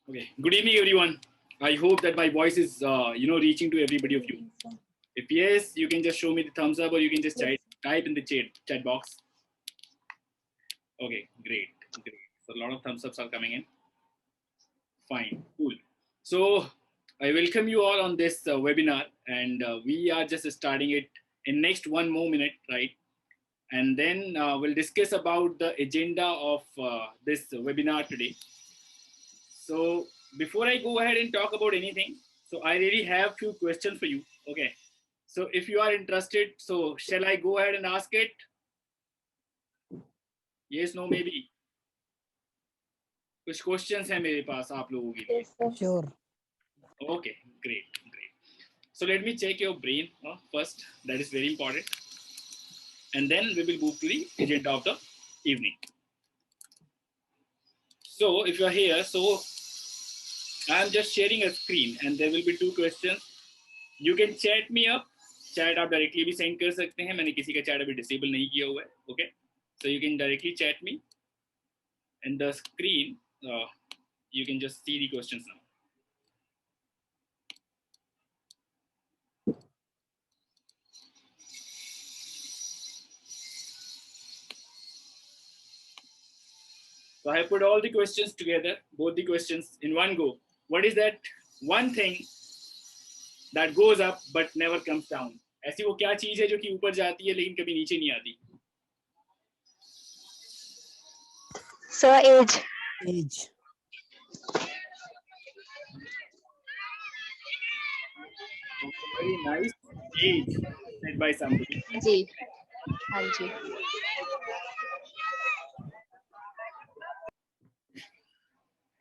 Okay. Good evening, everyone. I hope that my voice is, reaching to everybody of you. If yes, you can just show me the thumbs up, or you can just type in the chat box. Okay, great. So a lot of thumbs ups are coming in. Fine, cool. So I welcome you all on this webinar, and we are just starting it in next one more minute, right? And then we'll discuss about the agenda of this webinar today. So before I go ahead and talk about anything, so I really have few questions for you. Okay. So if you are interested, so shall I go ahead and ask it? Yes, no, maybe. कुछ questions हैं मेरे पास आप लोगों के लिए. Sure. Okay, great. So let me check your brain first. That is very important. And then we will move to the agenda of the evening. So if you are here, so I am just sharing a screen and there will be two questions. You can chat me up. Chat आप directly भी send कर सकते हैं. मैंने किसी का chat अभी disable नहीं किया हुआ है. Okay, so you can directly chat me and the screen you can just see the questions now. So I have put all the questions together, both the questions in one go. What is that one thing that goes up but never comes down? ऐसी वो क्या चीज है जो कि ऊपर जाती है लेकिन कभी नीचे नहीं आती? So age. Very nice. Age said by somebody. जी, हाँ जी.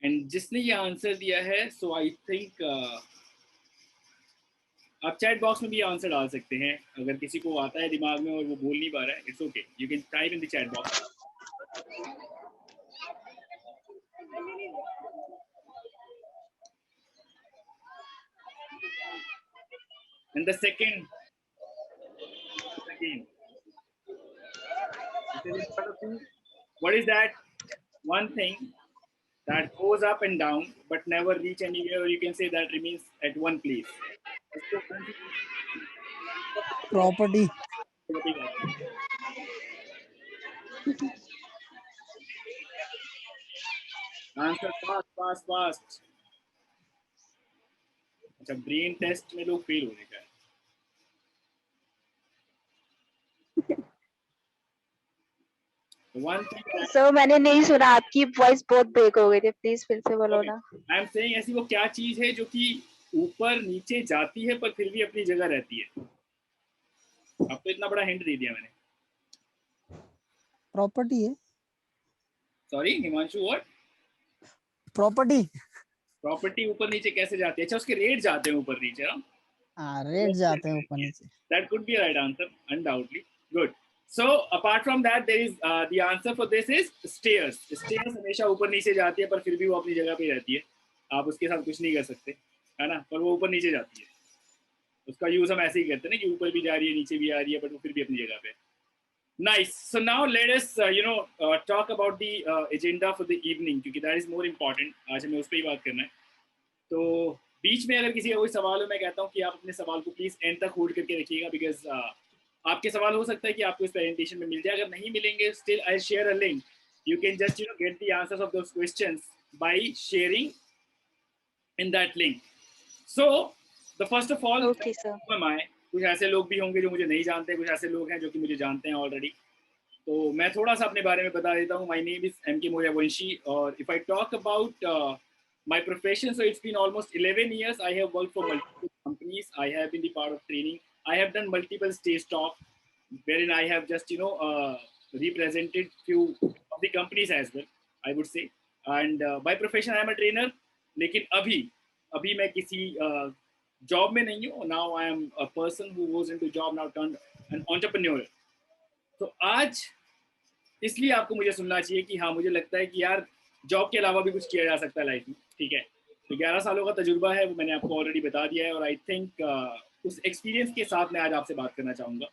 एंड जिसने ये आंसर दिया है, सो आई थिंक आप चैट बॉक्स में भी आंसर डाल सकते हैं. अगर किसी को आता है दिमाग में और वो बोल नहीं पा रहा है, it's okay, you can type in the chat box. And the second, again, what is that one thing that goes up and down but never reach anywhere, or you can say that remains at one place? Property. Answer fast. अच्छा, brain test में लोग fail हो रहे हैं. One thing that, So मैंने नहीं सुना, आपकी वॉइस बहुत ब्रेक हो गई थी. प्लीज फिर से बोलो ना. आई एम सेइंग ऐसी वो क्या चीज है जो कि ऊपर नीचे जाती है पर फिर भी अपनी जगह रहती है? आपको इतना बड़ा हिंट दे दिया मैंने. प्रॉपर्टी है. Sorry Himanshu, what? प्रॉपर्टी ऊपर नीचे कैसे जाती है? अच्छा, उसके रेट जाते हैं ऊपर नीचे. हाँ, रेट जाते हैं ऊपर नीचे. That could be a right answer, undoubtedly. Good. So apart from that, there is the answer for this is stairs. Stairs हमेशा ऊपर नीचे जाती है पर फिर भी वो अपनी जगह पे रहती है. आप उसके साथ कुछ नहीं कर सकते, है ना, पर वो ऊपर नीचे जाती है. उसका यूज हम ऐसे ही करते हैं ना कि ऊपर भी जा रही है नीचे भी आ रही है, बट वो फिर भी अपनी जगह पे. Nice. So now let us talk about the agenda for the evening, क्योंकि that is more important. आज हमें उस पर ही बात करना है. तो बीच में अगर किसी का कोई सवाल हो, मैं कहता हूँ कि आप अपने सवाल को प्लीज एंड तक होल्ड करके रखिएगा, बिकॉज आपके सवाल हो सकता है कि आपको इस प्रेजेंटेशन में मिल जाए. अगर नहीं मिलेंगे, still I share a link. You can just get the answers of those questions by sharing in that link. So the first of all, कुछ ऐसे लोग भी होंगे जो मुझे नहीं जानते, कुछ ऐसे लोग हैं जो कि मुझे जानते हैं ऑलरेडी. तो मैं थोड़ा सा अपने बारे में बता देता हूँ. My name is MK Moorya-Vanshi, और if I talk about my profession, so it's been almost 11 years. I have worked for multiple companies. I have been the part of training. I have done multiple stage talk, wherein I have just represented few of the companies as well, I would say. And by profession I am a trainer. लेकिन अभी मैं किसी job में नहीं हूँ. Now I am a person who goes into job now turned an entrepreneur. तो आज इसलिए आपको मुझे सुनना चाहिए कि हाँ, मुझे लगता है कि यार जॉब के अलावा भी कुछ किया जा सकता है लाइफ में. ठीक है, तो 11 सालों का तजुर्बा है, वो मैंने आपको ऑलरेडी बता दिया है, और आई थिंक उस एक्सपीरियंस के साथ मैं आज आपसे बात करना चाहूँगा.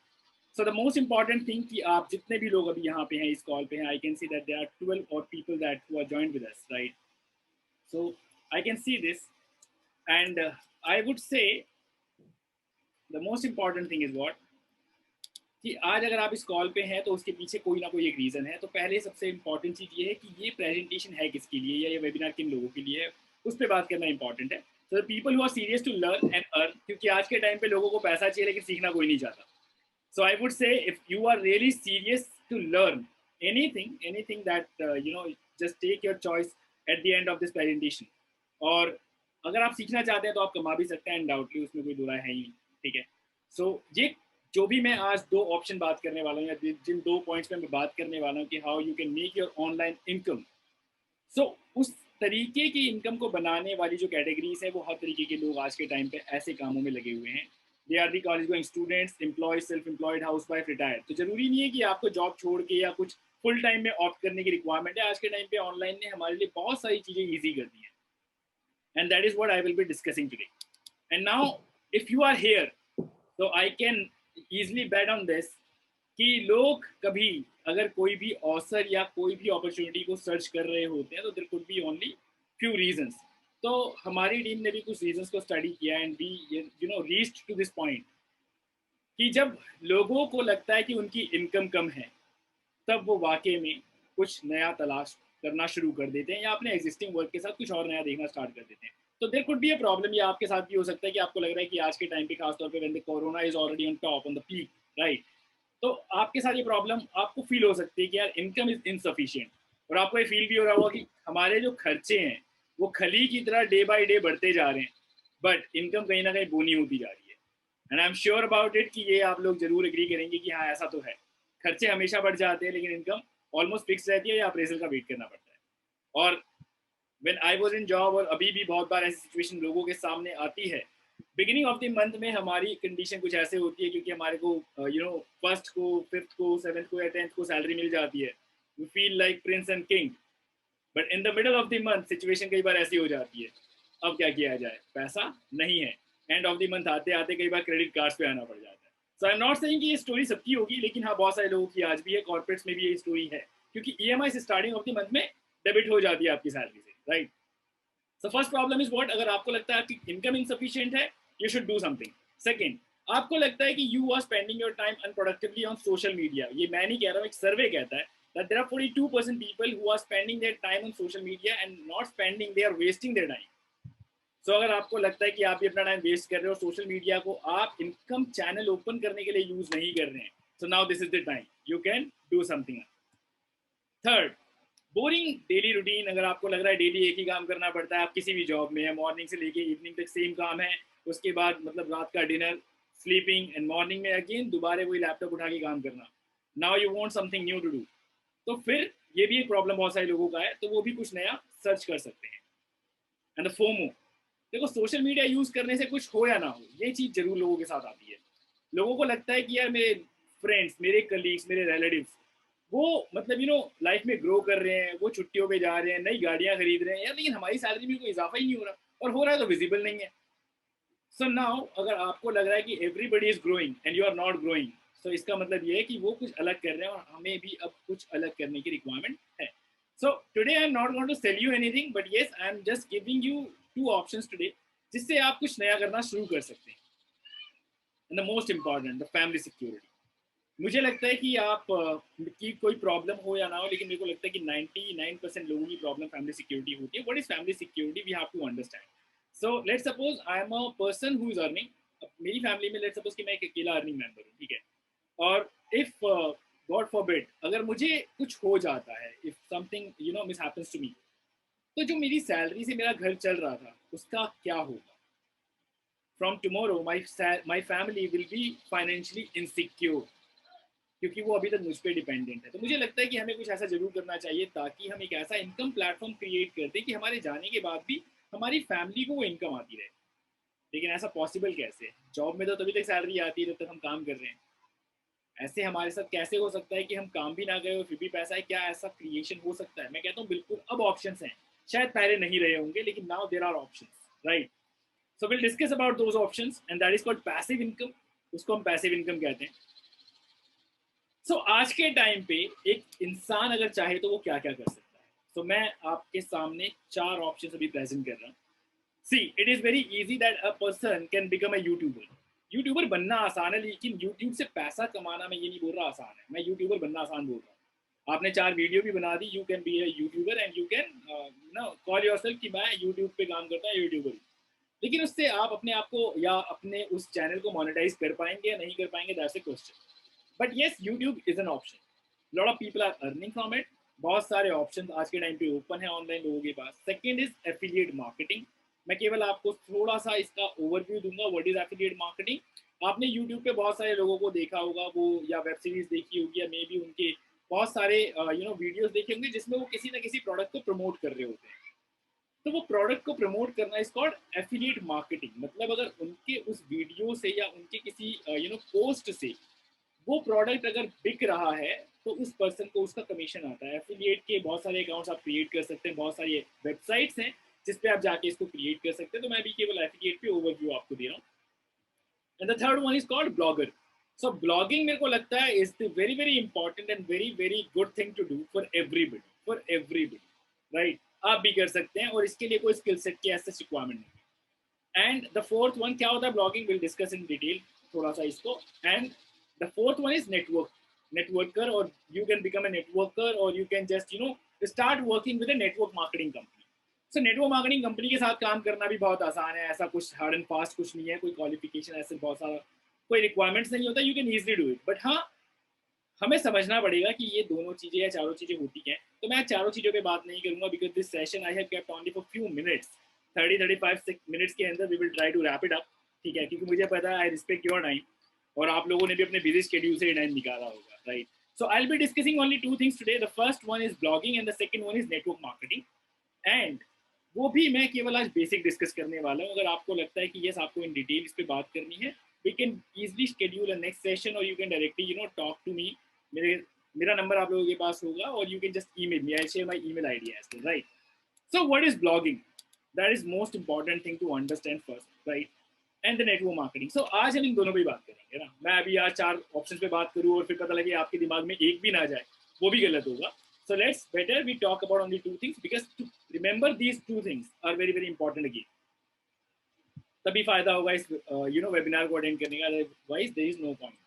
So the most important thing कि आप जितने भी लोग अभी यहाँ पे हैं, इस कॉल पे हैं, I can see that there are 12 और people that who are joined with us, right. So I can see this, and I would say the most important thing is what, कि आज अगर आप इस कॉल पे हैं तो उसके पीछे कोई ना कोई एक रीज़न है। तो पहले सबसे इम्पॉर्टेंट चीज़ ये है कि ये प्रेजेंटेशन है किसके लिए या ये वेबिनार किन लोगों के लिए है, उस पर बात करना इंपॉर्टेंट है। So the people who are serious to learn and earn, क्योंकि आज के टाइम पे लोगों को पैसा चाहिए लेकिन सीखना कोई नहीं चाहता। So I would say if you are really serious to learn anything that just take your choice at the end of this presentation. और अगर आप सीखना चाहते हैं तो आप कमा भी सकते हैं, अनडाउटली, उसमें कोई बुरा है ही नहीं, ठीक है। सो ये जो भी मैं आज दो ऑप्शन बात करने वाला हूँ या जिन दो पॉइंट्स पे मैं बात करने वाला हूँ कि how you can make your online income, so उस तरीके की इनकम को बनाने वाली जो कैटेगरीज है वो हर तरीके के लोग आज के टाइम पे ऐसे कामों में लगे हुए हैं। They are the college going students, employees, self employed, housewife, retired. तो जरूरी नहीं है कि आपको जॉब छोड़ के या कुछ फुल टाइम में ऑप्ट करने की रिक्वायरमेंट है। आज के टाइम पे ऑनलाइन ने हमारे लिए बहुत सारी चीज़ें ईजी कर दी हैं, and that is what I will be discussing today. And now if you are here, तो I can easily bet on this कि लोग कभी अगर कोई भी अवसर या कोई भी अपॉर्चुनिटी को सर्च कर रहे होते हैं तो there could be only few reasons. तो हमारी टीम ने भी कुछ रीजंस को स्टडी किया and we reached to this point कि जब लोगों को लगता है कि उनकी इनकम कम है तब वो वाकई में कुछ नया तलाश करना शुरू कर देते हैं या अपने एग्जिस्टिंग वर्क के साथ कुछ और नया देखना स्टार्ट कर देते हैं। तो there could be a problem, ये आपके साथ भी हो सकता है कि आपको लग रहा है कि आज के टाइम पे खासतौर पे when the corona is already on top on the peak, right, तो आपके साथ ये प्रॉब्लम आपको फील हो सकती है कि यार इनकम इज इनसफिशिएंट, और आपको ये फील भी हो रहा होगा कि हमारे जो खर्चे हैं वो खली की तरह डे बाय डे बढ़ते जा रहे हैं, बट इनकम कहीं ना कहीं बोनी होती जा रही है। And I am sure about it कि ये आप लोग जरूर एग्री करेंगे कि हाँ ऐसा तो है, खर्चे हमेशा बढ़ जाते हैं लेकिन इनकम ऑलमोस्ट फिक्स रहती है या अप्रेजल का वेट करना पड़ता है। और when I was in job और अभी भी बहुत बार ऐसी सिचुएशन लोगों के सामने आती है, बिगिनिंग ऑफ द मंथ में हमारी कंडीशन कुछ ऐसे होती है क्योंकि हमारे को फर्स्ट को, फिफ्थ को, सेवेंथ को या टेंथ को सैलरी मिल जाती है, we feel like prince and king, but in the middle of the month situation कई बार ऐसी हो जाती है, अब क्या किया जाए, पैसा नहीं है, एंड ऑफ द मंथ आते आते कई बार क्रेडिट कार्ड्स पे आना पड़ जाता है। सो आई एम नॉट सेइंग कि ये स्टोरी सबकी होगी, लेकिन हाँ बहुत सारे लोगों की आज भी है, कॉर्पोरेट्स में भी ये स्टोरी है, क्योंकि EMI से स्टार्टिंग ऑफ द मंथ में डेबिट हो जाती है आपकी सैलरी से, right. So first problem is what, अगर आपको लगता है आपकी इनकम इनसफिशिएंट है, you should do something. Second, आपको लगता है कि you are spending your time unproductively on social media, ये मैं नहीं कह रहा हूँ, एक सर्वे कहता है that there are 42% people who are spending their time on social media and not spending, they are wasting their time. So अगर आपको लगता है कि आप भी अपना टाइम वेस्ट कर रहे हो सोशल मीडिया को, आप इनकम चैनल ओपन करने के लिए यूज नहीं कर रहे हैं, so now this is the time you can do something. Third, boring daily routine, अगर आपको लग रहा है डेली एक ही काम करना पड़ता है, आप किसी भी जॉब में है, मॉर्निंग से लेके इवनिंग तक सेम काम है, उसके बाद मतलब रात का डिनर, स्लीपिंग, एंड मॉर्निंग में अगेन दोबारा वही लैपटॉप उठा के काम करना, now you want something new to do, तो फिर ये भी एक प्रॉब्लम बहुत सारे लोगों का है, तो वो भी कुछ नया सर्च कर सकते हैं। एंड द फोमो, देखो सोशल मीडिया यूज करने से कुछ हो या ना हो, ये चीज जरूर लोगों के साथ आती है। लोगों को लगता है कि यार मेरे फ्रेंड्स, मेरे कलीग्स, मेरे रिलेटिव्स वो मतलब लाइफ में ग्रो कर रहे हैं, वो छुट्टियों पे जा रहे हैं, नई गाड़ियां खरीद रहे हैं यार, लेकिन हमारी सैलरी में कोई इजाफा ही नहीं हो रहा, और हो रहा है तो विजिबल नहीं है। सो नाउ अगर आपको लग रहा है कि everybody is growing and you are not growing, तो इसका मतलब ये है कि वो कुछ अलग कर रहे हैं और हमें भी अब कुछ अलग करने की रिक्वायरमेंट है। So today I am not going to sell you anything, but yes I am just giving you two options today, जिससे आप कुछ नया करना शुरू कर सकते हैं। And the most important, the family security. मुझे लगता है कि आप की कोई प्रॉब्लम हो या ना हो, लेकिन मेरे को लगता है कि 99% लोगों की प्रॉब्लम फैमिली सिक्योरिटी होती है। What is family security, we have to understand. So let's suppose I am a person who is earning, मेरी फैमिली में लेट्स सपोज कि मैं एक अकेला अर्निंग मेंबर हूँ, ठीक है, और इफ गॉड फॉरबिड अगर मुझे कुछ हो जाता है, if something miss happens to me, तो जो मेरी सैलरी से मेरा घर चल रहा था उसका क्या होगा? From tomorrow my family will be financially insecure, क्योंकि वो अभी तक मुझ पर डिपेंडेंट है। तो मुझे लगता है कि हमें कुछ ऐसा जरूर करना चाहिए ताकि हम एक ऐसा इनकम प्लेटफॉर्म क्रिएट कर दें कि हमारे जाने के बाद भी हमारी फैमिली को वो इनकम आती रहे। लेकिन ऐसा पॉसिबल कैसे? जॉब में तो तभी तक सैलरी आती है जब तक हम काम कर रहे हैं। ऐसे हमारे साथ कैसे हो सकता है कि हम काम भी ना करें और फिर भी पैसा है? क्या ऐसा क्रिएशन हो सकता है? मैं कहता हूँ बिल्कुल, अब ऑप्शंस हैं, शायद पहले नहीं रहे होंगे लेकिन now there are options, right. So will discuss about those options and that is called passive income. उसको हम पैसिव इनकम कहते हैं। सो आज के टाइम पे एक इंसान अगर चाहे तो वो क्या क्या कर सकता है? तो मैं आपके सामने 4 ऑप्शन अभी प्रेजेंट कर रहा हूँ। See, it is very easy that a person can become a YouTuber. YouTuber बनना आसान है, लेकिन यूट्यूब से पैसा कमाना मैं ये नहीं बोल रहा आसान है, मैं यूट्यूबर बनना आसान बोल रहा हूँ। आपने 4 वीडियो भी बना दी, you can be a youtuber and you can call yourself कि मैं यूट्यूब पे काम करता हूँ, यूट्यूबर। लेकिन उससे आप अपने आप को या अपने उस चैनल को मोनेटाइज कर पाएंगे या नहीं कर पाएंगे, that's a question. But yes, YouTube is an option, lot of people are earning from it. बहुत सारे ऑप्शन आज के टाइम पे ओपन है ऑनलाइन लोगों के पास। Second is affiliate marketing. मैं केवल आपको थोड़ा सा इसका ओवरव्यू दूंगा, व्हाट इज एफिलिएट मार्केटिंग। आपने यूट्यूब पे बहुत सारे लोगों को देखा होगा, वो या वेब सीरीज देखी होगी या मे बी उनके बहुत सारे वीडियोस देखे होंगे जिसमें वो किसी ना किसी प्रोडक्ट को प्रमोट कर रहे होते हैं। तो वो प्रोडक्ट को प्रमोट करना इज कॉल्ड एफिलिएट मार्केटिंग। मतलब अगर उनके उस वीडियो से या उनके किसी पोस्ट से वो प्रोडक्ट अगर बिक रहा है तो उस पर्सन को उसका कमीशन आता है। एफिलिएट के बहुत सारे अकाउंट्स आप क्रिएट कर सकते हैं, बहुत सारी वेबसाइट्स हैं जिस पे आप जाके इसको क्रिएट कर सकते हैं। तो मैं भी केवल एफिलिएट पे ओवरव्यू आपको दे रहा हूँ। And the third one is called blogger. So blogging मेरे को लगता है is the very very important and very very good thing to do for everybody, right. आप भी कर सकते हैं और इसके लिए कोई स्किल सेट की ऐसे रिक्वायरमेंट नहीं। एंड द फोर्थ वन क्या होता है blogging, will discuss in detail थोड़ा सा इसको। And the fourth one is networker, और you can become a networker or you can just start working with a network marketing company. So network marketing company के साथ काम करना भी बहुत आसान है, ऐसा कुछ हार्ड एंड फास्ट कुछ नहीं है, कोई क्वालिफिकेशन ऐसे बहुत सारा कोई रिक्वायरमेंट्स नहीं होता, you can easily do it. But हाँ, हमें समझना पड़ेगा कि ये दोनों चीज़ें या चारों चीज़ें होती हैं। तो मैं चारों चीज़ों पे बात नहीं करूंगा because this session I have kept only for few minutes, 30-35 minutes के अंदर we will try to wrap it up, ठीक है, क्योंकि मुझे पता है आई रिस्पेक्ट योर टाइम और आप लोगों ने भी अपने बिजी शेड्यूल से टाइम निकाला होगा, right. So I will be discussing only 2 things today. The first one is blogging and the second one is network marketing. And वो भी मैं केवल आज बेसिक डिस्कस करने वाला हूँ। अगर आपको लगता है कि यस आपको इन डिटेल इस पे बात करनी है, we can easily schedule a next session और you can directly talk to me. मेरा नंबर आप लोगों के पास होगा और you can just email me, I share my email ID as well, right. So what is blogging, that is most important thing to understand first, right. And the network marketing. So आज हम इन दोनों पे ही बात करेंगे ना। मैं अभी आज 4 ऑप्शन पे बात करूँ और फिर पता लगे आपके दिमाग में एक भी ना जाए, वो भी गलत होगा। So let's better we talk about only 2 things because to remember these 2 things are very very important again. तभी फायदा होगा इस वेबिनार को अटेंड करने का, otherwise there is no point.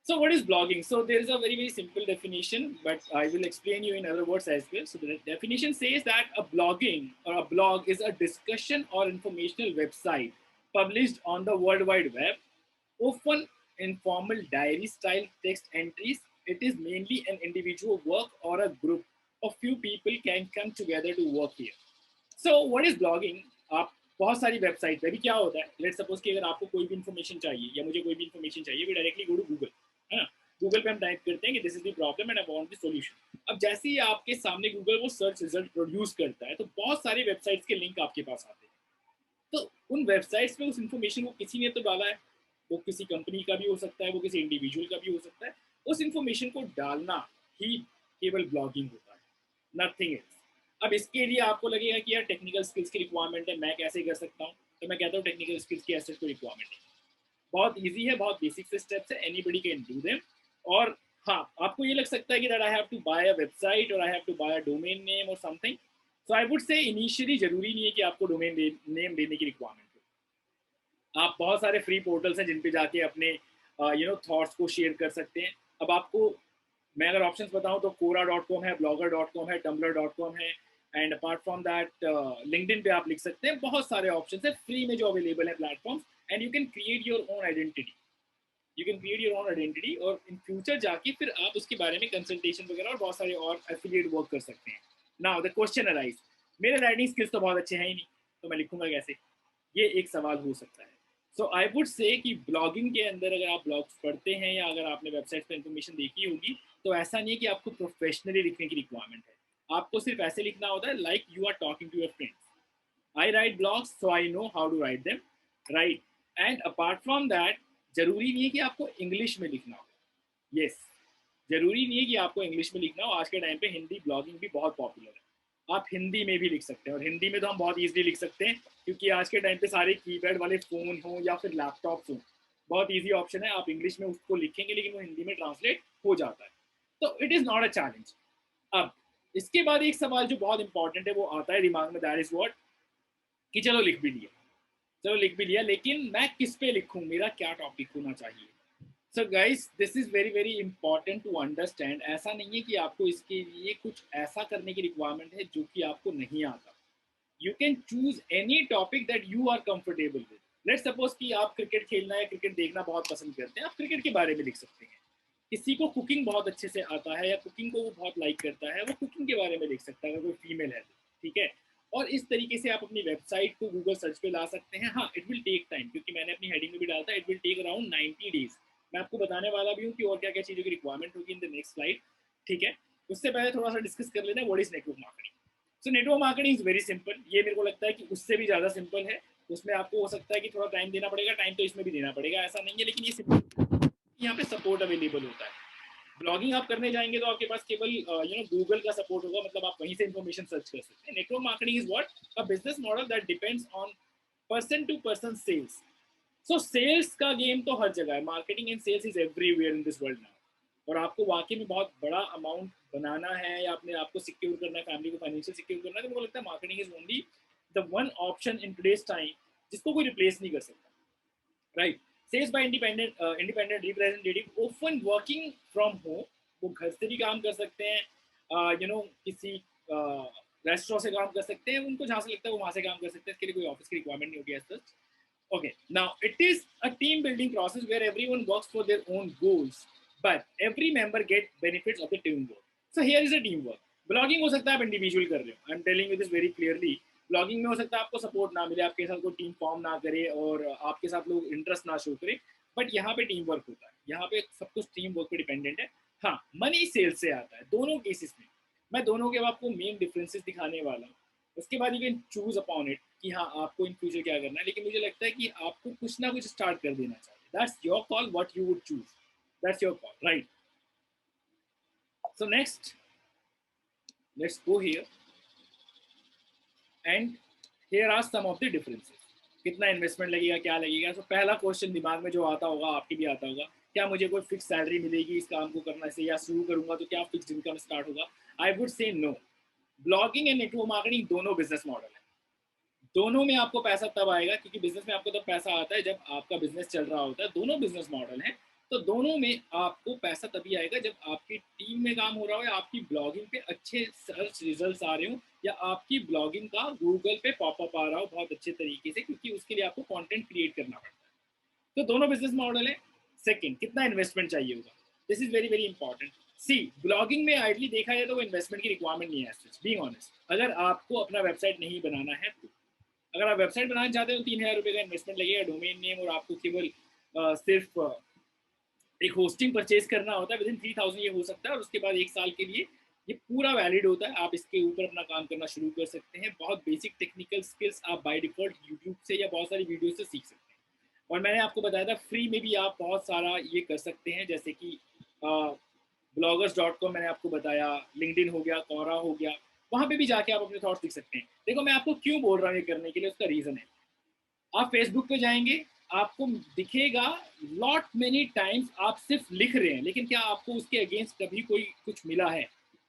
So what is blogging? So there is a very very simple definition, but I will explain you in other words as well. So the definition says that a blogging or a blog is a discussion or informational website published on the World Wide Web, often informal diary style text entries. It is mainly an individual work or a group of few people can come together to work here. So what is blogging? आप बहुत सारी website पे भी क्या होता है, let's suppose कि अगर आपको कोई भी इन्फॉर्मेशन चाहिए या मुझे कोई भी इन्फॉर्मेशन चाहिए, we directly go to Google, है ना। गूगल पे हम टाइप करते हैं कि this is the problem and I want the solution. अब जैसे ही आपके सामने गूगल वो सर्च रिजल्ट प्रोड्यूस करता है तो बहुत सारी वेबसाइट्स के लिंक आपके पास आते हैं। तो उन वेबसाइट्स पे उस इन्फॉर्मेशन को किसी ने तो डाला है, वो किसी कंपनी का भी हो सकता है, वो किसी इंडिविजुअल का भी हो सकता है। उस इन्फॉर्मेशन को डालना ही केवल ब्लॉगिंग होता है, नथिंग एल्स। अब इसके लिए आपको लगेगा कि यार टेक्निकल स्किल्स की रिक्वायरमेंट है, मैं कैसे कर सकता हूँ? तो मैं कहता हूँ टेक्निकल स्किल्स की ऐसे कोई रिक्वायरमेंट नहीं, बहुत ईजी है, बहुत बेसिक से स्टेप्स है, एनीबडी कैन डू देम। और हाँ, आपको ये लग सकता है कि that I have to buy a website और I have to buy a domain name और something. So I would say initially जरूरी नहीं है कि आपको डोमेन नेम देने की रिक्वायरमेंट हो। आप बहुत सारे फ्री पोर्टल्स हैं जिन पे जाके अपने थॉट्स को शेयर कर सकते हैं। अब आपको मैं अगर ऑप्शंस बताऊं तो quora.com है, blogger.com है, tumblr.com है, and apart from that LinkedIn पे आप लिख सकते हैं। बहुत सारे ऑप्शंस है फ्री में जो अवेलेबल है platforms, and you can create your own identity, और इन फ्यूचर जाके फिर आप उसके बारे में कंसल्टेशन वगैरह और बहुत सारे और एफिलिएट वर्क कर सकते हैं। नाउ द क्वेश्चन अराइज, मेरे राइटिंग स्किल्स तो बहुत अच्छे हैं ही नहीं, तो मैं लिखूंगा कैसे, ये एक सवाल हो सकता है। सो आई वुड से कि ब्लॉगिंग के अंदर अगर आप ब्लॉग्स पढ़ते हैं या अगर आपने वेबसाइट पर इन्फॉर्मेशन देखी होगी, तो ऐसा नहीं है कि आपको प्रोफेशनली लिखने की रिक्वायरमेंट है। आपको सिर्फ ऐसे लिखना होता है like you are talking to your friends. I write blogs so I know how to write them, right. And apart from that जरूरी नहीं है कि आपको इंग्लिश में लिखना हो, यस जरूरी नहीं है कि आपको इंग्लिश में लिखना हो। आज के टाइम पे हिंदी ब्लॉगिंग भी बहुत पॉपुलर है, आप हिंदी में भी लिख सकते हैं, और हिंदी में तो हम बहुत ईजिली लिख सकते हैं क्योंकि आज के टाइम पे सारे कीपैड वाले फ़ोन हों या फिर लैपटॉप्स हों, बहुत ईजी ऑप्शन है। आप इंग्लिश में उसको लिखेंगे लेकिन वो हिंदी में ट्रांसलेट हो जाता है, तो it is not a challenge. अब इसके बाद एक सवाल जो बहुत इंपॉर्टेंट है वो आता है दिमाग में, दैट इज व्हाट, कि चलो लिख भी लिया, लेकिन मैं किस पे लिखूं, मेरा क्या टॉपिक होना चाहिए। So guys, this is very very important to understand. ऐसा नहीं है कि आपको इसके लिए कुछ ऐसा करने की रिक्वायरमेंट है जो कि आपको नहीं आता। You can choose any topic that you are comfortable with. Let's suppose कि आप क्रिकेट खेलना या क्रिकेट देखना बहुत पसंद करते हैं, आप क्रिकेट के बारे में लिख सकते हैं। किसी को कुकिंग बहुत अच्छे से आता है या कुकिंग को वो बहुत लाइक करता है, वो कुकिंग के बारे में लिख सकता है, अगर कोई फीमेल है तो, ठीक है। और इस तरीके से आप अपनी वेबसाइट को गूगल सर्च पे ला सकते हैं। हाँ, इट विल टेक टाइम, क्योंकि मैंने अपनी हेडिंग में भी डाला था, it will take around 90 days. मैं आपको बताने वाला भी हूँ कि और क्या क्या चीज़ों की रिक्वायरमेंट होगी इन द नेक्स्ट स्लाइड, ठीक है। उससे पहले थोड़ा सा डिस्कस कर लेते हैं what is network marketing. So network marketing is very simple. ये मेरे को लगता है कि उससे भी ज़्यादा सिंपल है। उसमें आपको हो सकता है कि थोड़ा टाइम देना पड़ेगा, टाइम तो इसमें भी देना पड़ेगा, ऐसा नहीं है, लेकिन ये सिंपल, यहाँ पे सपोर्ट अवेलेबल होता है। ब्लॉगिंग आप करने जाएंगे तो आपके पास केवल गूगल का सपोर्ट होगा, मतलब आप वहीं से इन्फॉर्मेशन सर्च कर सकते हैं। Network marketing is what, a business model that depends on person to person sales. So sales का गेम तो हर जगह है, marketing and sales is everywhere in this world now. और आपको वाकई में बहुत बड़ा अमाउंट बनाना है या अपने आपको सिक्योर करना है, फैमिली को फाइनेंशियल सिक्योर करना है, तो मुझे लगता है marketing is only the one option in today's time जिसको कोई रिप्लेस नहीं कर सकता, right. Sales by independent representative often working from home. वो घर से भी काम कर सकते हैं, किसी रेस्टोरेंट से काम कर सकते हैं, उनको जहाँ से लगता है वो वहाँ से काम कर सकते हैं, इसके लिए कोई ऑफिस की रिक्वायरमेंट नहीं होगी as such. Okay, now it is a team building process where everyone works for their own goals, but every member get benefits of the teamwork. So here is a teamwork. Blogging हो सकता है आप individual कर रहे हो, आई am telling you this very clearly. Blogging में हो सकता है आपको सपोर्ट ना मिले, आपके साथ कोई टीम फॉर्म ना करे और आपके साथ लोग इंटरेस्ट ना शो करे, बट यहाँ पे टीम वर्क होता है, यहाँ पे सब कुछ टीम वर्क पे डिपेंडेंट है। हाँ, मनी सेल्स से आता है दोनों केसेस में। मैं दोनों के आपको मेन डिफरेंसेस दिखाने वाला हूँ, उसके बाद you can choose upon it कि हाँ आपको इन फ्यूचर क्या करना है। लेकिन मुझे लगता है कि आपको कुछ ना कुछ स्टार्ट कर देना चाहिए। That's your call, what you would choose, that's your call, right. So next let's go here and here are some of the differences. कितना इन्वेस्टमेंट लगेगा, क्या लगेगा। तो पहला क्वेश्चन दिमाग में जो आता होगा, आपके भी आता होगा, क्या मुझे कोई फिक्स सैलरी मिलेगी इस काम को करने से, या शुरू करूंगा तो क्या फिक्स इनकम स्टार्ट होगा। I would say no. Blogging and network marketing दोनों बिजनेस मॉडल है, दोनों में आपको पैसा तब आएगा, क्योंकि बिजनेस में आपको तब पैसा आता है जब आपका बिजनेस चल रहा होता है। दोनों बिजनेस मॉडल हैं, तो दोनों में आपको पैसा तभी आएगा जब आपकी टीम में काम हो रहा हो, या आपकी ब्लॉगिंग पे अच्छे सर्च रिजल्ट्स आ रहे हो, या आपकी ब्लॉगिंग का गूगल पे पॉपअप आ रहा हो बहुत अच्छे तरीके से, क्योंकि उसके लिए आपको कंटेंट क्रिएट करना पड़ता है। तो दोनों बिजनेस मॉडल है। सेकंड, कितना इन्वेस्टमेंट चाहिए होगा, this is very very important. See, blogging में आइडली देखा जाए तो वो इन्वेस्टमेंट की रिक्वायरमेंट नहीं है, बीइंग ऑनेस्ट। अगर आपको अपना वेबसाइट नहीं बनाना है तो, अगर आप वेबसाइट बनाना चाहते हो तो 3,000 रुपये का इन्वेस्टमेंट लगेगा, डोमेन नेम, और आपको केवल सिर्फ एक होस्टिंग परचेज करना होता है। विद इन 3,000 ये हो सकता है, और उसके बाद 1 साल के लिए ये पूरा वैलिड होता है। आप इसके ऊपर अपना काम करना शुरू कर सकते हैं। बहुत बेसिक टेक्निकल स्किल्स आप बाय डिफॉल्ट यूट्यूब से या बहुत सारी वीडियो से सीख सकते हैं। और मैंने आपको बताया था फ्री में भी आप बहुत सारा ये कर सकते हैं, जैसे कि bloggers.com मैंने आपको बताया, लिंक्डइन हो गया, कोरा हो गया, वहाँ पे भी जाके आप अपने थॉट्स लिख सकते हैं। देखो मैं आपको क्यों बोल रहा हूँ ये करने के लिए, उसका रीज़न है। आप फेसबुक पे जाएंगे, आपको दिखेगा लॉट मेनी टाइम्स आप सिर्फ लिख रहे हैं, लेकिन क्या आपको उसके अगेंस्ट कभी कोई कुछ मिला है।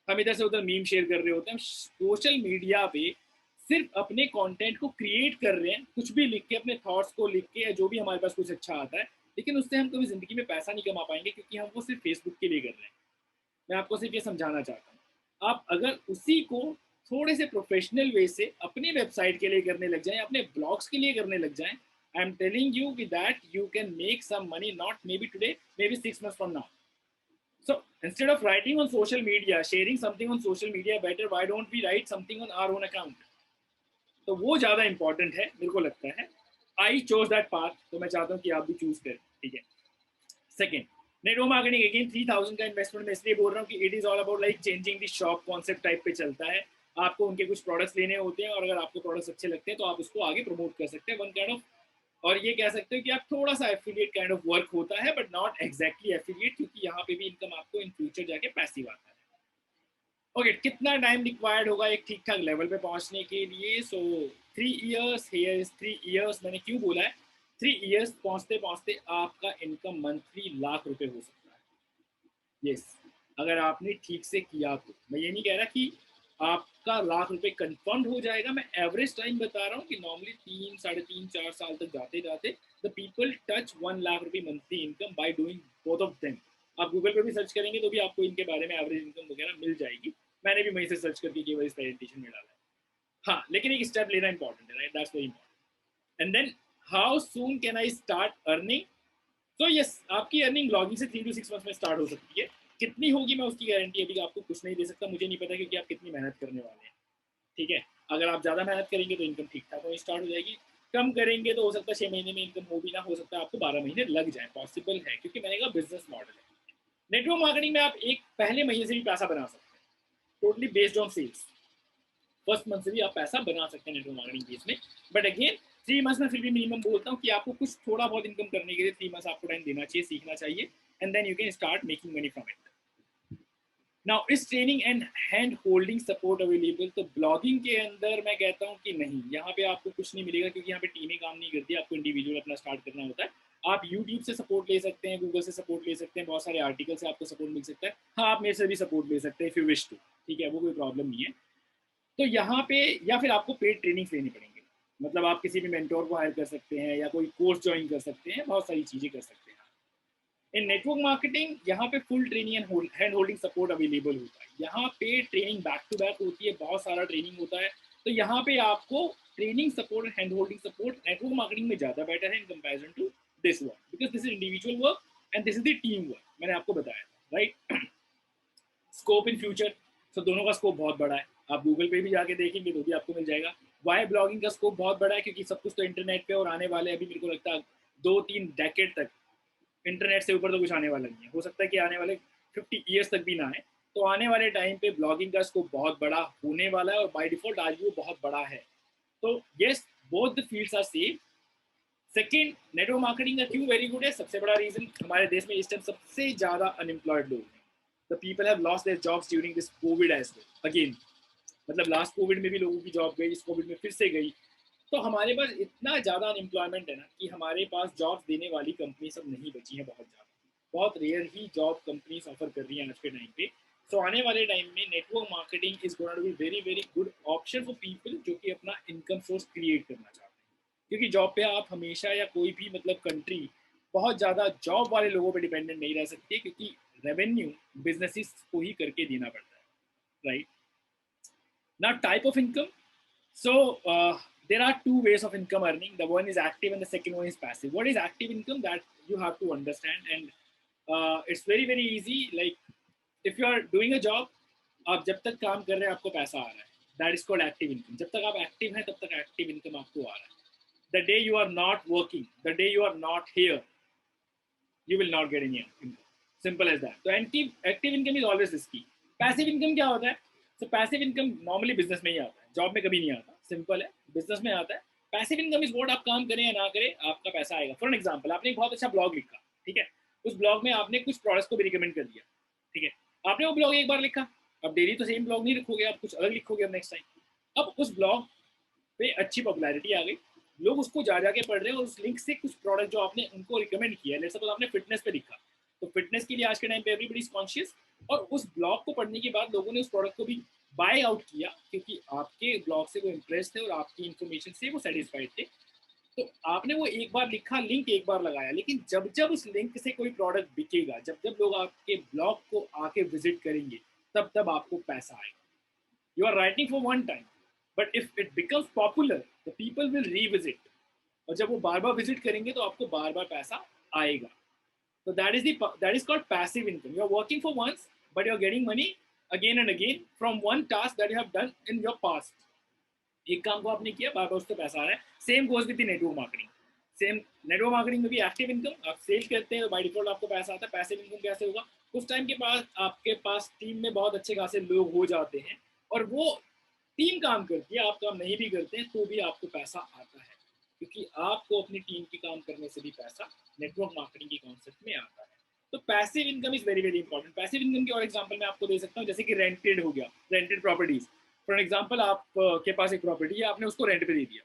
हम इधर से उधर मीम शेयर कर रहे होते हैं, सोशल मीडिया पे सिर्फ अपने कंटेंट को क्रिएट कर रहे हैं, कुछ भी लिख के, अपने थॉट्स को लिख के, या जो भी हमारे पास कुछ अच्छा आता है, लेकिन उससे हम कभी जिंदगी में पैसा नहीं कमा पाएंगे, क्योंकि हम वो सिर्फ फेसबुक के लिए कर रहे हैं। मैं आपको सिर्फ ये समझाना चाहता हूँ, आप अगर उसी को थोड़े से प्रोफेशनल वे से अपनी वेबसाइट के लिए करने लग जाएं, अपने ब्लॉग्स के लिए करने लग जाएं, आई एम टेलिंग यू कि that you can make some money, not maybe today, maybe 6 months from now. So instead of writing on social media, sharing something on social media, better why don't we write something on our own account? तो वो ज़्यादा important है मेरे को लगता है। I chose that path, तो मैं चाहता हूँ कि आप भी चूज करें, ठीक है। सेकेंड, नेटवर्क मार्केटिंग अगेन 3,000 का इन्वेस्टमेंट मैं इसलिए बोल रहा हूँ कि it is all about like changing the shop concept type पे चलता है। आपको उनके कुछ प्रोडक्ट्स लेने होते हैं, और अगर आपको प्रोडक्ट्स अच्छे लगते हैं तो आप उसको आगे प्रमोट कर सकते हैं, वन काइंड ऑफ। और ये कह सकते हो कि आप थोड़ा सा एफिलिएट काइंड ऑफ वर्क होता है, बट नॉट एग्जैक्टली एफिलिएट, क्योंकि यहाँ पे भी इनकम आपको इन फ्यूचर जाके पैसिव आता है। ओके, कितना टाइम रिक्वायर्ड होगा एक ठीक ठाक लेवल पे पहुंचने के लिए। सो 3 years, हियर इज 3 years। मैंने क्यों बोला है 3 years, पहुंचते पहुंचते आपका इनकम मंथली लाख रुपए हो सकता है। यस, अगर आपने ठीक से किया तो। मैं ये नहीं कह रहा कि आपका लाख रुपए कंफर्म हो जाएगा। मैं एवरेज टाइम बता रहा हूँ कि नॉर्मली 3, 3.5, 4 साल तक जाते जाते द पीपल टच 1 लाख रुपए monthly income by doing both of them. आप गूगल पे भी सर्च करेंगे तो भी आपको इनके बारे में एवरेज इनकम वगैरह मिल जाएगी। मैंने भी वहीं से सर्च करके केवल इस प्रेजेंटेशन में डाला है। हाँ, लेकिन एक स्टेप लेना इंपॉर्टेंट है, right? That's very important. And then how soon can I start earning? तो यस, आपकी अर्निंग ब्लॉगिंग से 3 to 6 मंथ में स्टार्ट हो सकती है। कितनी होगी मैं उसकी गारंटी अभी आपको कुछ नहीं दे सकता, मुझे नहीं पता क्योंकि आप कितनी मेहनत करने वाले हैं। ठीक है, अगर आप ज़्यादा मेहनत करेंगे तो इनकम ठीक ठाक वहीं स्टार्ट हो जाएगी, कम करेंगे तो हो सकता है 6 महीने में इनकम हो भी ना, हो सकता है आपको 12 महीने लग जाए, पॉसिबल है, क्योंकि मैंने कहा बिजनेस मॉडल है। नेटवर्क मार्केटिंग में आप एक पहले महीने से भी पैसा बना सकते हैं, totally based on sales. First month से भी आप पैसा बना सकते हैं नेटवर्क मार्केटिंग केस में। बट अगेन 3 मंथ्स में फिर भी मिनिमम बोलता हूँ कि आपको कुछ थोड़ा बहुत इनकम करने के लिए 3 मंथ्स आपको टाइम देना चाहिए, सीखना चाहिए, and then you can start making money from it. Now is training and hand holding support available? तो ब्लॉगिंग के अंदर मैं कहता हूँ कि नहीं, यहाँ पे आपको कुछ नहीं मिलेगा, क्योंकि यहाँ पे टीमें काम नहीं करती, आपको इंडिविजुअल अपना स्टार्ट करना होता है। आप यूट्यूब से सपोर्ट ले सकते हैं, गूगल से सपोर्ट ले सकते हैं, बहुत सारे आर्टिकल से आपको सपोर्ट मिल सकता है। हाँ, आप मेरे से भी सपोर्ट ले सकते हैं इफ यू विश टू, ठीक है, वो कोई प्रॉब्लम नहीं है। तो यहाँ पे या फिर आपको पेड ट्रेनिंग लेनी पड़ेंगे, मतलब आप किसी भी मेंटोर को हायर कर सकते हैं या कोई कोर्स ज्वाइन कर सकते हैं, बहुत सारी चीज़ें कर सकते हैं। इन नेटवर्क मार्केटिंग यहाँ पे full training and hand holding support available होता है। यहाँ पे ट्रेनिंग बैक टू बैक होती है, बहुत सारा ट्रेनिंग होता है। तो यहाँ पे आपको training support and hand holding support network marketing में ज़्यादा बेटर है in comparison to this work, because this is individual work and this is the team work, मैंने आपको बताया, राइट? स्कोप इन फ्यूचर, तो दोनों का स्कोप बहुत बड़ा है। आप गूगल पे भी जाके देखेंगे तो भी आपको मिल जाएगा। वाई ब्लॉगिंग का स्कोप बहुत बड़ा है? क्योंकि सब कुछ तो इंटरनेट पे और आने वाले, अभी मेरे को लगता है 2-3 डेकेड तक इंटरनेट से ऊपर तो कुछ आने वाला नहीं है। हो सकता है कि आने वाले 50 ईयर्स तक भी ना आए। तो आने वाले टाइम पे ब्लॉगिंग का स्कोप बहुत बड़ा होने वाला है, और बाय डिफॉल्ट आज भी वो बहुत बड़ा है। तो yes, both the fields are same. Second, network marketing का क्यों वेरी गुड है? सबसे बड़ा रीजन, हमारे देश में इस टाइम सबसे ज्यादा अनएम्प्लॉयड लोग हैं। The people have lost their jobs during this covid as well again, मतलब लास्ट कोविड में भी लोगों की जॉब गई, इस कोविड में फिर से गई। तो हमारे पास इतना ज़्यादा अनएम्प्लॉयमेंट है ना कि हमारे पास जॉब्स देने वाली कंपनी सब नहीं बची हैं, बहुत ज़्यादा, बहुत रेयर ही जॉब कंपनीज ऑफर कर रही हैं आज के टाइम पे। सो आने वाले टाइम में network marketing is going to be very very good option for people जो कि अपना इनकम सोर्स क्रिएट करना चाहते हैं। क्योंकि जॉब पे आप हमेशा, या कोई भी मतलब कंट्री बहुत ज़्यादा जॉब वाले लोगों पे डिपेंडेंट नहीं रह सकती, क्योंकि रेवेन्यू बिजनेसेस को ही करके देना पड़ता है, right? Now, type of income. So there are two ways of income earning. The one is active and the second one is passive. What is active income? That you have to understand, and it's very very easy. Like if you are doing a job, आप जब तक काम कर रहे हैं आपको पैसा आ रहा है, that is called active income. जब तक आप एक्टिव हैं तब तक एक्टिव इनकम आपको आ रहा है. The day you are not working, the day you are not here, you will not get any income. Simple as that. So active income is always risky. Passive income क्या होता है? So passive income normally business में ही आता है, job में कभी नहीं आता. सिंपल है, बिजनेस में आता है. पैसिव इनकम इज व्हाट, आप काम करें या ना करें आपका पैसा आएगा. फॉर एग्जांपल, आपने एक बहुत अच्छा ब्लॉग लिखा, ठीक है, उस ब्लॉग में आपने कुछ प्रोडक्ट्स को भी रिकमेंड कर दिया, ठीक है, आपने वो ब्लॉग एक बार लिखा, अब डेली तो सेम ब्लॉग नहीं लिखोगे, आप कुछ अलग लिखोगे अब नेक्स्ट टाइम. अब उस ब्लॉग पे अच्छी पॉपुलैरिटी आ गई, लोग उसको जा जाके पढ़ रहे हैं, और उस लिंक से कुछ प्रोडक्ट जो आपने उनको रिकमेंड किया, लेट्स सपोज आपने फिटनेस पे लिखा, तो फिटनेस के लिए आज के टाइम पे एवरीबॉडी इज कॉन्शियस, और उस ब्लॉग को पढ़ने के बाद लोगों ने उस प्रोडक्ट को भी बाय आउट किया, क्योंकि आपके ब्लॉग से वो इम्प्रेस थे और आपकी इन्फॉर्मेशन से वो सेटिस्फाइड थे. तो आपने वो एक बार लिखा, लिंक एक बार लगाया, लेकिन जब जब उस लिंक से कोई प्रोडक्ट बिकेगा, जब जब लोग आपके ब्लॉग को आके विजिट करेंगे, तब तब आपको पैसा आएगा. You are writing for one time, but if it becomes popular the people will revisit, और जब वो बार बार विजिट करेंगे तो आपको बार बार पैसा आएगा. So that is called passive income. You are working for once, but you are getting money again and again from one task that you have done in your past. एक काम को आपने किया, बार बार उससे पैसा आ रहा है. Same goes with the network marketing. Same network marketing में भी एक्टिव इनकम, आप सेल करते हैं बाय डिफॉल्ट आपको पैसा आता है. पैसिव इनकम कैसे होगा? कुछ टाइम के बाद आपके पास टीम में बहुत अच्छे खासे लोग हो जाते हैं, और वो टीम काम करती है, आप काम नहीं भी करते हैं तो भी आपको पैसा आता है, क्योंकि आपको अपनी टीम के काम करने से भी पैसा नेटवर्क मार्केटिंग के कॉन्सेप्ट में आता है. तो passive income is very very important. Passive income के और एग्जांपल मैं आपको दे सकता हूँ, जैसे कि रेंटेड हो गया, रेंटेड प्रॉपर्टीज. फॉर एग्जांपल, आप के पास एक प्रॉपर्टी है, आपने उसको रेंट पे दे दिया.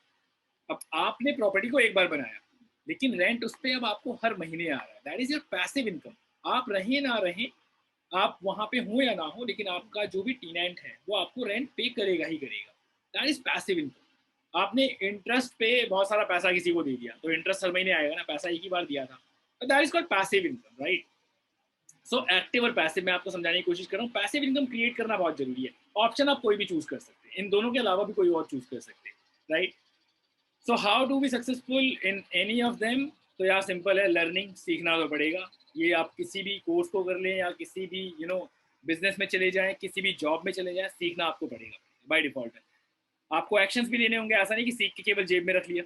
अब आपने प्रॉपर्टी को एक बार बनाया, लेकिन रेंट उस पर अब आपको हर महीने आ रहा है. That is your passive income. आप रहें ना रहें, आप वहाँ पे हो या ना हो, लेकिन आपका जो भी टेनेंट है वो आपको रेंट पे करेगा ही करेगा। That is passive income. आपने इंटरेस्ट पे बहुत सारा पैसा किसी को दे दिया तो इंटरेस्ट हर महीने आएगा ना, पैसा एक ही बार दिया था, that is called passive income, right. So active और पैसिव मैं आपको समझाने की कोशिश कर रहा हूँ। पैसिव इनकम क्रिएट करना बहुत जरूरी है। ऑप्शन आप कोई भी चूज कर सकते हैं, इन दोनों के अलावा भी कोई और चूज कर सकते हैं, right. So how to be successful in any of them? तो यार सिंपल है, लर्निंग, सीखना तो पड़ेगा। ये आप किसी भी कोर्स को कर लें या किसी भी बिजनेस में चले जाएं, किसी भी जॉब में चले जाएं, सीखना आपको पड़ेगा बाय डिफॉल्ट। आपको एक्शंस भी लेने होंगे, ऐसा नहीं कि सीख के केवल जेब में रख लिया।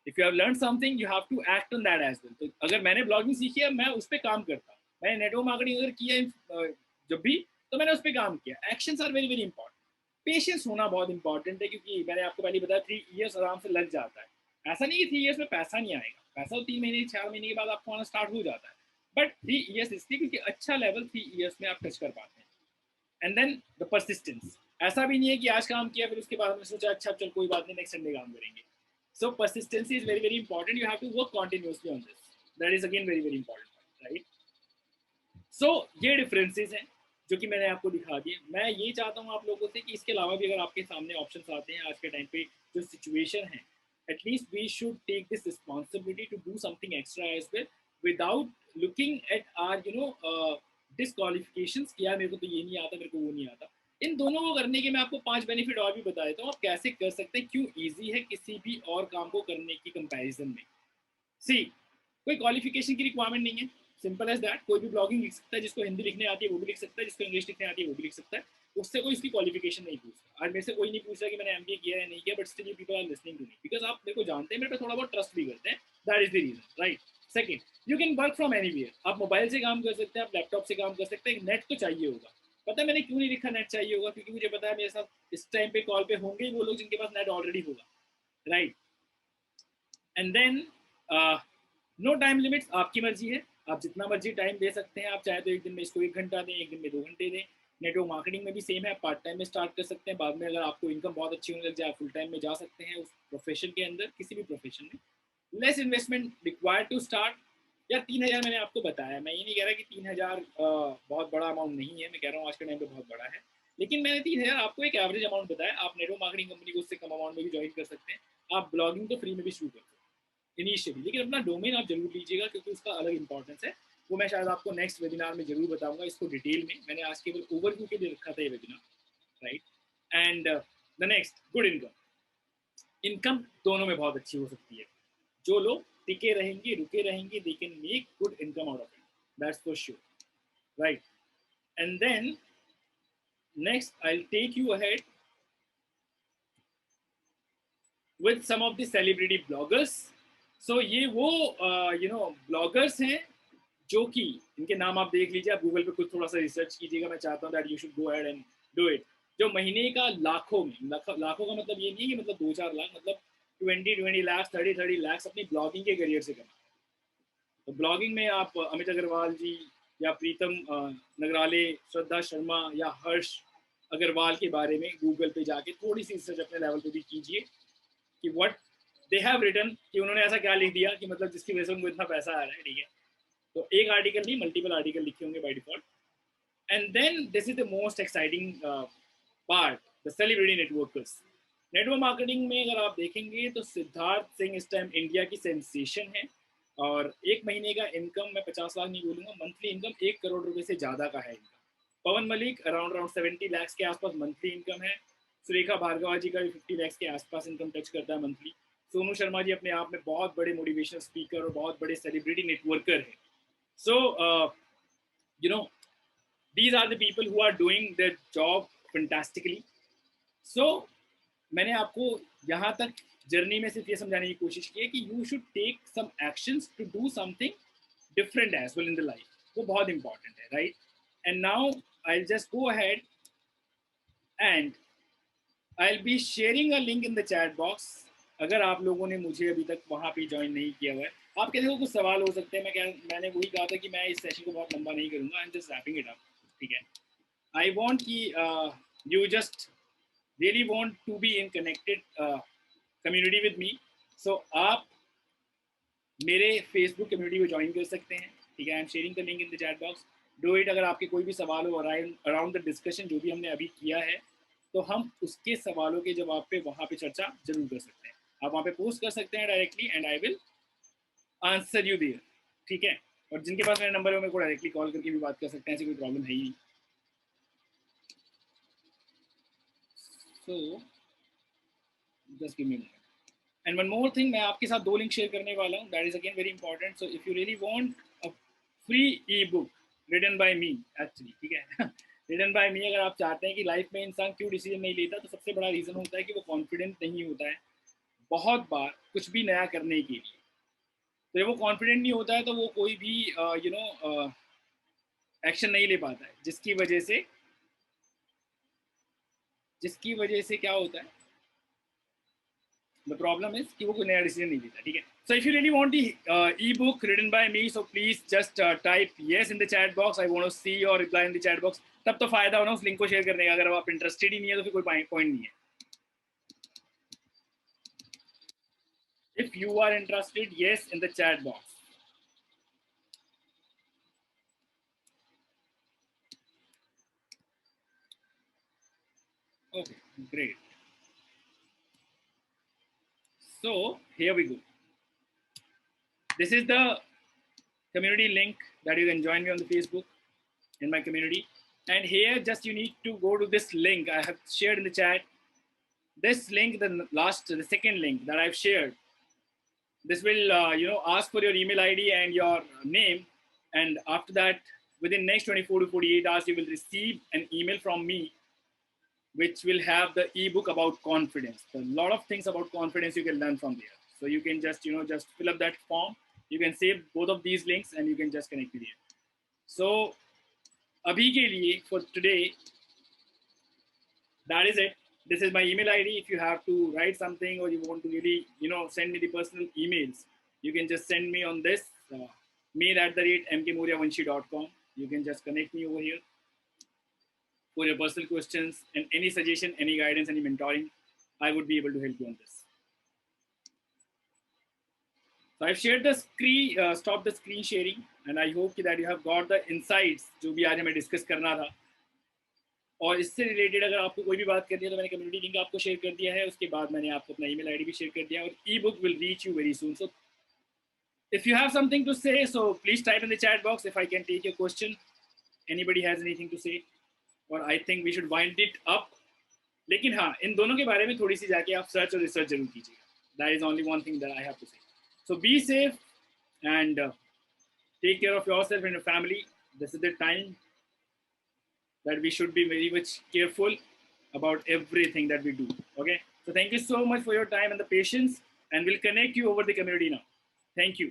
If you have learn something you have to act on that as well. तो अगर मैंने ब्लॉगिंग सीखी है, मैं उस पर काम करता हूँ। मैंने नेटवर्क मार्केटिंग अगर किया जब भी, तो मैंने उस पर काम किया। Actions are very very important. Patience होना बहुत इंपॉर्टेंट है, क्योंकि मैंने आपको पहले बताया 3 इयर्स आराम से लग जाता है। ऐसा नहीं कि 3 इयर्स में पैसा नहीं आएगा, पैसा तो 3 महीने 4 महीने के बाद आपको आना स्टार्ट हो जाता है। बट 3 इयर्स इसलिए क्योंकि अच्छा लेवल 3 इयर्स में आप टच कर पाते हैं। And then the persistence. ऐसा भी नहीं है कि आज काम किया फिर उसके बाद हमने सोचा अच्छा चल कोई बात नहीं नेक्स्ट संडे काम करेंगे। So persistency is very very important. You have to work continuously on this. That is again very very important, right. So ये डिफरेंसेस हैं जो कि मैंने आपको दिखा दिए। मैं ये चाहता हूँ आप लोगों से कि इसके अलावा भी अगर आपके सामने ऑप्शंस आते हैं आज के टाइम पे, जो सिचुएशन है, at least we should take this responsibility to do something extra as well, without looking at our disqualifications, किया मेरे को तो ये नहीं आता, मेरे को वो नहीं आता। इन दोनों को करने के मैं आपको 5 बेनिफिट और भी बता देता हूँ, आप कैसे कर सकते हैं, क्यों ईजी है किसी भी और काम को करने की कंपैरिजन में। सी, कोई क्वालिफिकेशन की रिक्वायरमेंट नहीं है, सिंपल एज दैट। कोई भी ब्लॉगिंग लिख सकता है, जिसको हिंदी लिखने आती है वो भी लिख सकता है, जिसको इंग्लिश लिखने आती है वो भी लिख सकता है। उससे कोई इसकी क्वालिफिकेशन नहीं पूछता। आज मेरे से कोई नहीं पूछ रहा कि मैंने एमबीए किया है नहीं किया, but still you people are listening to me because आप मेरे को जानते हैं, मेरे पे थोड़ा बहुत ट्रस्ट भी करते हैं। That is the reason, right. Second, you can work from anywhere. आप मोबाइल से काम कर सकते हैं, आप लैपटॉप से काम कर सकते हैं। नेट तो चाहिए होगा। पता है मैंने क्यों नहीं लिखा नेट चाहिए होगा? क्योंकि मुझे पता है मेरे साथ इस टाइम पे कॉल पे होंगे ही वो लोग जिनके पास नेट ऑलरेडी होगा, right. And then no time limits, आपकी मर्जी है, आप जितना मर्जी टाइम दे सकते हैं। आप चाहे तो एक दिन में इसको 1 घंटा दें, एक दिन में 2 घंटे दें। नेटवर्क मार्केटिंग में भी सेम है, पार्ट टाइम में स्टार्ट कर सकते हैं, बाद में अगर आपको इनकम बहुत अच्छी होने लग जाए फुल टाइम में जा सकते हैं उस प्रोफेशन के अंदर, किसी भी प्रोफेशन में। Less investment required to start. या 3,000 मैंने आपको बताया, मैं ये नहीं कह रहा कि 3,000 बहुत बड़ा अमाउंट नहीं है, मैं कह रहा हूँ आज के टाइम पे बहुत बड़ा है। लेकिन मैंने 3,000 आपको एक एवरेज अमाउंट बताया। आप नेटवर्क मार्केटिंग कंपनी को उससे कम अमाउंट में भी ज्वाइन कर सकते हैं। आप ब्लॉगिंग तो फ्री में भी शुरू कर सकते हैं इनिशियली, लेकिन अपना डोमेन आप जरूर लीजिएगा क्योंकि उसका अलग इंपॉर्टेंस है। वो मैं शायद आपको नेक्स्ट वेबिनार में जरूर बताऊंगा इसको डिटेल में। मैंने आज केवल ओवरव्यू के लिए रखा था ये webinar, right. And the next, good income. Income दोनों में बहुत अच्छी हो सकती है। जो लोग टिके रहेंगे, रुके रहेंगे, they can make good income out of it, that's for sure, right. And then next I will take you ahead with some of the celebrity bloggers. So ये वो ब्लॉगर्स हैं जो कि इनके नाम आप देख लीजिए, आप गूगल पे कुछ थोड़ा सा रिसर्च कीजिएगा। मैं चाहता हूँ that you should go ahead and do it. जो महीने का लाखों में, लाखों का मतलब ये नहीं है कि मतलब 2-4 लाख, मतलब 20 लाख 30 लाख अपनी ब्लॉगिंग के करियर से कमा। तो ब्लॉगिंग में आप अमित अग्रवाल जी या प्रीतम नगराले, श्रद्धा शर्मा या हर्ष अग्रवाल के बारे में गूगल पे जाके थोड़ी सी रिसर्च अपने लेवल पे भी कीजिए कि व्हाट दे हैव रिटन, कि उन्होंने ऐसा क्या लिख दिया कि मतलब जिसकी वजह से उनको इतना पैसा आ रहा है, ठीक है। तो एक आर्टिकल नहीं, मल्टीपल आर्टिकल लिखे होंगे by default. And then this is the most exciting part, the celebrity networkers. Network marketing में अगर आप देखेंगे तो सिद्धार्थ सिंह इस टाइम इंडिया की सेंसेशन है। और एक महीने का इनकम, मैं 50 लाख नहीं बोलूंगा, मंथली इनकम 1 करोड़ रुपए से ज़्यादा का है इनकम। पवन मलिक अराउंड 70 लाख के आसपास मंथली इनकम है। सुरेखा भार्गवा जी का भी 50 लाख के आसपास इनकम टच करता है मंथली। सोनू शर्मा जी अपने आप में बहुत बड़े मोटिवेशनल स्पीकर और बहुत बड़े सेलिब्रिटी नेटवर्कर हैं। So you know these are the people who are doing their job fantastically. So मैंने आपको यहाँ तक जर्नी में सिर्फ ये समझाने की कोशिश की है कि you should take some actions to do something different as well in the life. वो बहुत इंपॉर्टेंट है, right. And now I just go ahead and I will be sharing a link in the chat box. अगर आप लोगों ने मुझे अभी तक वहाँ पे ज्वाइन नहीं किया हुआ है, आपके देखो कुछ सवाल हो सकते हैं। मैंने वही कहा था कि मैं इस सेशन को बहुत लंबा नहीं करूँगा, I am just wrapping it up, ठीक है। आई वॉन्ट कि you just really want to be in connected community with me. So आप मेरे Facebook community में ज्वाइन कर सकते हैं, ठीक है। I am sharing the link in the chat box. Do it. अगर आपके कोई भी सवाल हो अराउंड द डिस्कशन जो भी हमने अभी किया है, तो हम उसके सवालों के जवाब पे वहाँ पे चर्चा जरूर कर सकते हैं। आप वहाँ पे पोस्ट कर सकते हैं directly and I will answer you there, ठीक है। और जिनके पास मेरा नंबर है मेरे को डायरेक्टली कॉल करके भी बात कर सकते हैं, ऐसी कोई प्रॉब्लम है ही नहीं। So just give me moment. And one more thing, मैं आपके साथ 2 लिंक शेयर करने वाला हूँ, that is again very important. So if you really want a free e book written by me actually, ठीक है रिटन बाय मी, अगर आप चाहते हैं कि लाइफ में इंसान क्यों डिसीजन नहीं लेता, तो सबसे बड़ा रीज़न होता है कि वो कॉन्फिडेंट नहीं होता है बहुत बार कुछ भी नया करने के लिए। तो जब वो कॉन्फिडेंट नहीं होता है तो वो कोई भी एक्शन नहीं ले पाता है, जिसकी वजह से क्या होता है, द प्रॉब्लम इज कि वो कोई नया डिसीजन नहीं लेता, ठीक है। So if you really want the ebook written by me, so please just type yes in the chat box, I want to see your reply in the chat box. तब तो फायदा हो ना उस लिंक को शेयर करने का। अगर आप इंटरेस्टेड ही नहीं है तो फिर कोई पॉइंट नहीं है। If you are interested, yes in the chat box. Okay, great. So here we go. This is the community link that you can join me on the Facebook in my community. And here just you need to go to this link I have shared in the chat. This link, the second link that I've shared, this will ask for your email ID and your name, and after that within next 24 to 48 hours you will receive an email from me which will have the ebook about confidence. So a lot of things about confidence you can learn from there. So you can just just fill up that form, you can save both of these links and you can just connect with it. So abhi ke liye for today that is it. This is my email ID. If you have to write something or you want to really send me the personal emails, you can just send me on this mail@mkmoriavanshi.com. you can just connect me over here for your personal questions and any suggestion, any guidance, any mentoring. I would be able to help you on this. So I've shared the screen, stop the screen sharing, and I hope that you have got the insights जो भी आज हमें discuss करना था। और इससे related अगर आपको कोई भी बात करनी है तो मैंने कम्युनिटी लिंक आपको शेयर कर दिया है, उसके बाद मैंने आपको अपना ईमेल आईडी भी शेयर कर दिया, और e book will reach you very soon. So if you have something to say, so please type in the chat box if I can take your question. Anybody has anything to say, और I think we should wind it up. लेकिन हाँ, इन दोनों के बारे में थोड़ी सी जाके आप सर्च और रिसर्च जरूर कीजिएगा। That is only one thing that I have to say. So be safe and take care of yourself and your family. This is the time that we should be very much careful about everything that we do. Okay, so thank you so much for your time and the patience, and we'll connect you over the community now. Thank you.